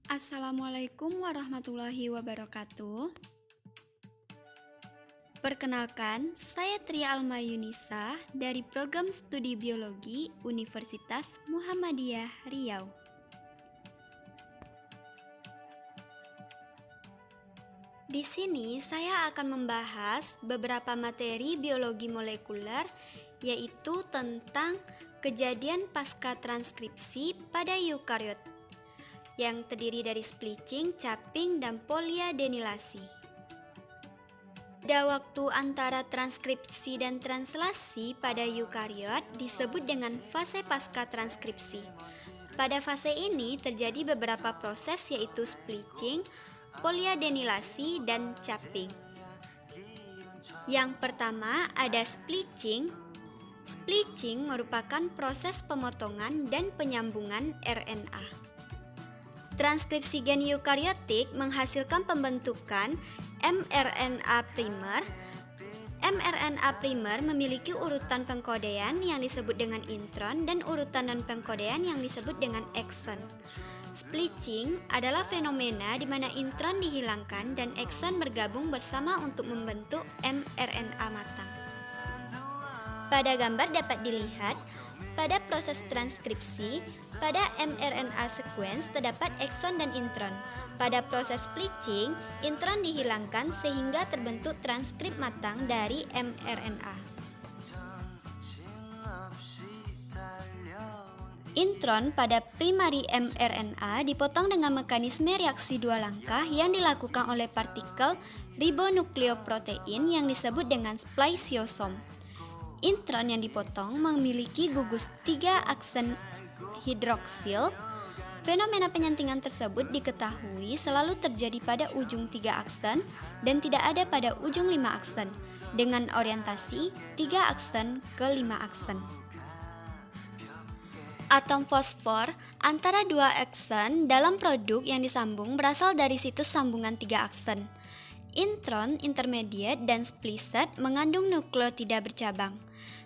Assalamualaikum warahmatullahi wabarakatuh. Perkenalkan, saya Tria Alma Yunisa dari Program Studi Biologi Universitas Muhammadiyah Riau. Di sini saya akan membahas beberapa materi biologi molekuler, yaitu tentang kejadian pasca transkripsi pada eukariot yang terdiri dari splitting, capping, dan poliadenilasi. Pada waktu antara transkripsi dan translasi pada eukariot disebut dengan fase pasca transkripsi. Pada fase ini terjadi beberapa proses, yaitu splitting, poliadenilasi, dan capping. Yang pertama ada splitting. Splitting merupakan proses pemotongan dan penyambungan RNA. Transkripsi gen eukariotik menghasilkan pembentukan mRNA primer. mRNA primer memiliki urutan pengkodean yang disebut dengan intron dan urutan non-pengkodean yang disebut dengan ekson. Splitting adalah fenomena di mana intron dihilangkan dan ekson bergabung bersama untuk membentuk mRNA matang. Pada gambar dapat dilihat, pada proses transkripsi, pada mRNA sequence terdapat ekson dan intron. Pada proses splitting, intron dihilangkan sehingga terbentuk transkrip matang dari mRNA. Intron pada primary mRNA dipotong dengan mekanisme reaksi dua langkah yang dilakukan oleh partikel ribonukleoprotein yang disebut dengan spliceosome. Intron yang dipotong memiliki gugus 3 aksen hidroksil. Fenomena penyentingan tersebut diketahui selalu terjadi pada ujung 3 aksen dan tidak ada pada ujung 5 aksen, dengan orientasi 3 aksen ke 5 aksen. Atom fosfor antara 2 aksen dalam produk yang disambung berasal dari situs sambungan 3 aksen. Intron, intermediate, dan splicet mengandung nukleotida bercabang.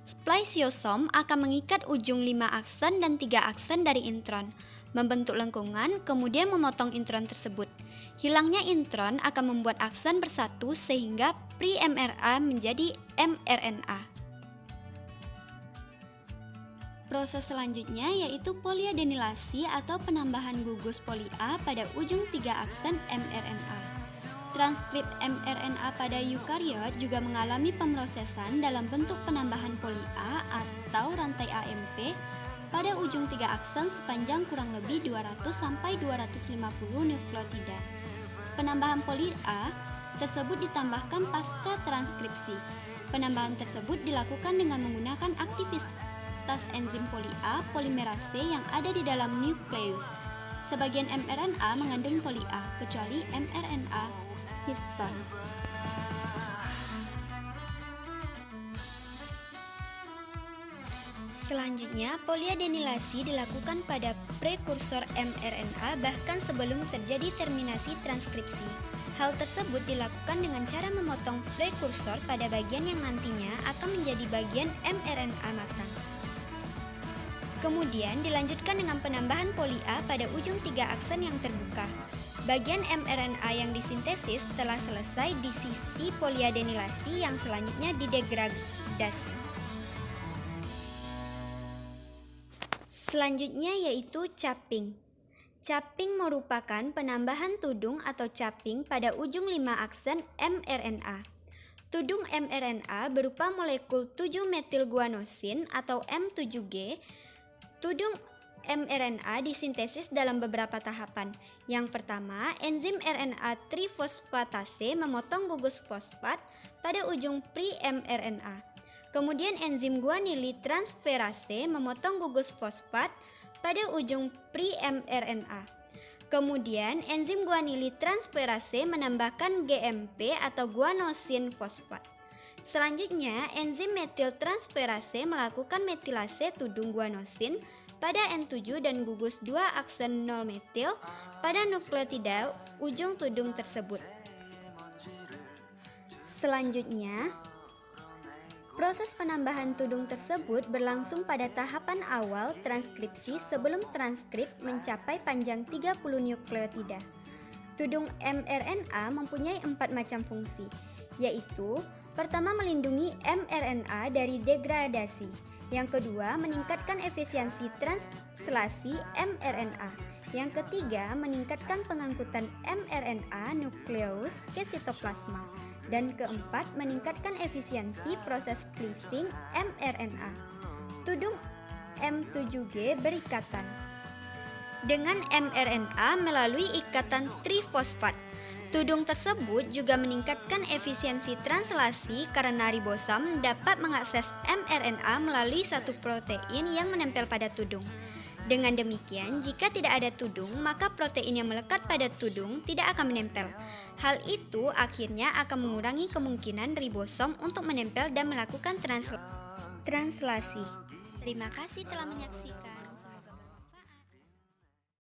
Spliceosome akan mengikat ujung 5 aksen dan 3 aksen dari intron, membentuk lengkungan, kemudian memotong intron tersebut. Hilangnya intron akan membuat aksen bersatu sehingga pre-mRNA menjadi mRNA. Proses selanjutnya yaitu poliadenilasi atau penambahan gugus poli A pada ujung 3 aksen mRNA. Transkrip mRNA pada eukariot juga mengalami pemrosesan dalam bentuk penambahan poli A atau rantai AMP pada ujung 3 aksen sepanjang kurang lebih 200-250 nukleotida. Penambahan poli A tersebut ditambahkan pasca transkripsi. Penambahan tersebut dilakukan dengan menggunakan aktivitas enzim poli A polimerase yang ada di dalam nukleus. Sebagian mRNA mengandung poli A, kecuali mRNA histon. Selanjutnya, poliadenilasi dilakukan pada prekursor mRNA bahkan sebelum terjadi terminasi transkripsi. Hal tersebut dilakukan dengan cara memotong prekursor pada bagian yang nantinya akan menjadi bagian mRNA matang. Kemudian dilanjutkan dengan penambahan poli A pada ujung 3 aksen yang terbuka. Bagian mRNA yang disintesis telah selesai di sisi poliadenilasi yang selanjutnya didegradasi. Selanjutnya yaitu capping. Capping merupakan penambahan tudung atau capping pada ujung 5 aksen mRNA. Tudung mRNA berupa molekul 7-metilguanosin atau M7G. Tudung mRNA disintesis dalam beberapa tahapan. Yang pertama, enzim RNA trifosfatase memotong gugus fosfat pada ujung pre-mRNA. Kemudian enzim guanilitransferase memotong gugus fosfat pada ujung pre-mRNA. Kemudian enzim guanilitransferase menambahkan GMP atau guanosin fosfat. Selanjutnya, enzim metiltransferase melakukan metilase tudung guanosin pada N7 dan gugus 2 aksen 0-metil pada nukleotida ujung tudung tersebut. Selanjutnya, Proses penambahan tudung tersebut berlangsung pada tahapan awal transkripsi sebelum transkrip mencapai panjang 30 nukleotida. Tudung mRNA mempunyai 4 macam fungsi, yaitu pertama, melindungi mRNA dari degradasi. Yang kedua, meningkatkan efisiensi translasi mRNA. Yang ketiga, meningkatkan pengangkutan mRNA nukleus ke sitoplasma. Dan keempat, meningkatkan efisiensi proses splicing mRNA. Tudung M7G berikatan dengan mRNA melalui ikatan trifosfat. Tudung tersebut juga meningkatkan efisiensi translasi karena ribosom dapat mengakses mRNA melalui satu protein yang menempel pada tudung. Dengan demikian, jika tidak ada tudung, maka protein yang melekat pada tudung tidak akan menempel. Hal itu akhirnya akan mengurangi kemungkinan ribosom untuk menempel dan melakukan translasi. Terima kasih telah menyaksikan.